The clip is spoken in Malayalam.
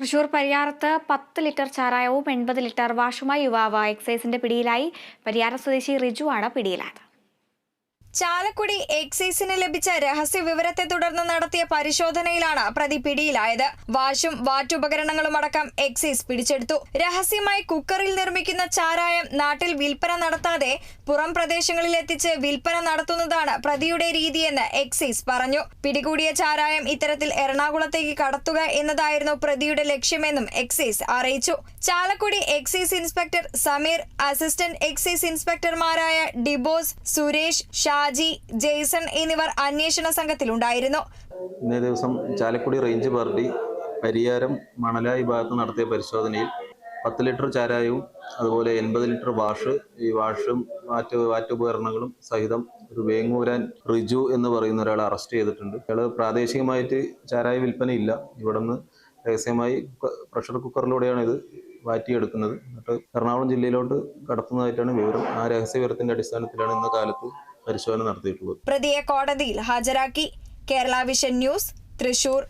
തൃശൂർ പരിയാരത്ത് 10 ലിറ്റർ ചാരായവും 80 ലിറ്റർ വാഷുമായി യുവാവ് എക്സൈസിന്റെ പിടിയിലായി. പരിയാരം സ്വദേശി റിജുവാണ് പിടിയിലായത്. ചാലക്കുടി എക്സൈസിന് ലഭിച്ച രഹസ്യ വിവരത്തെ തുടർന്ന് നടത്തിയ പരിശോധനയിലാണ് പ്രതി പിടിയിലായത്. വാഷും വാറ്റുപകരണങ്ങളും അടക്കം എക്സൈസ് പിടിച്ചെടുത്തു. രഹസ്യമായി കുക്കറിൽ നിർമ്മിക്കുന്ന ചാരായം നാട്ടിൽ വിൽപ്പന നടത്താതെ പുറം പ്രദേശങ്ങളിൽ എത്തിച്ച് വിൽപ്പന നടത്തുന്നതാണ് പ്രതിയുടെ രീതിയെന്ന് എക്സൈസ് പറഞ്ഞു. പിടികൂടിയ ചാരായം ഇത്തരത്തിൽ എറണാകുളത്തേക്ക് കടത്തുക എന്നതായിരുന്നു പ്രതിയുടെ ലക്ഷ്യമെന്നും എക്സൈസ് അറിയിച്ചു. Chalakudy excise inspector Sameer, assistant excise ഇൻസ്പെക്ടർമാരായ ഡിബോസ്, സുരേഷ്, ഷാജി, ജെയ്സൺ എന്നിവർ അന്വേഷണ സംഘത്തിലുണ്ടായിരുന്നു. ഇന്നേ ദിവസം ചാലക്കുടി റേഞ്ച് പാർട്ടി പരിയാരം മണലായി ഭാഗത്ത് നടത്തിയ പരിശോധനയിൽ 10 ലിറ്റർ ചാരായവും അതുപോലെ 80 ലിറ്റർ ഈ വാഷും വാറ്റുപകരണങ്ങളും സഹിതം ഒരു വേങ്ങൂരാൻ റിജു എന്ന് പറയുന്ന ഒരാളെ അറസ്റ്റ് ചെയ്തിട്ടുണ്ട്. അയാൾ പ്രാദേശികമായിട്ട് ചാരായ വിൽപ്പനയില്ല. ഇവിടെ നിന്ന് രഹസ്യമായി പ്രഷർ കുക്കറിലൂടെയാണ് ഇത് വാറ്റിയെടുക്കുന്നത്. എന്നിട്ട് എറണാകുളം ജില്ലയിലോട്ട് കടത്തുന്നതായിട്ടാണ് വിവരം. ആ രഹസ്യ വിവരത്തിന്റെ അടിസ്ഥാനത്തിലാണ് ഇന്ന കാലത്ത് പരിശോധന നടത്തിയിട്ടുള്ളത്. പ്രതിയെ കോടതിയിൽ ഹാജരാക്കി. Kerala vision news, Thrissur.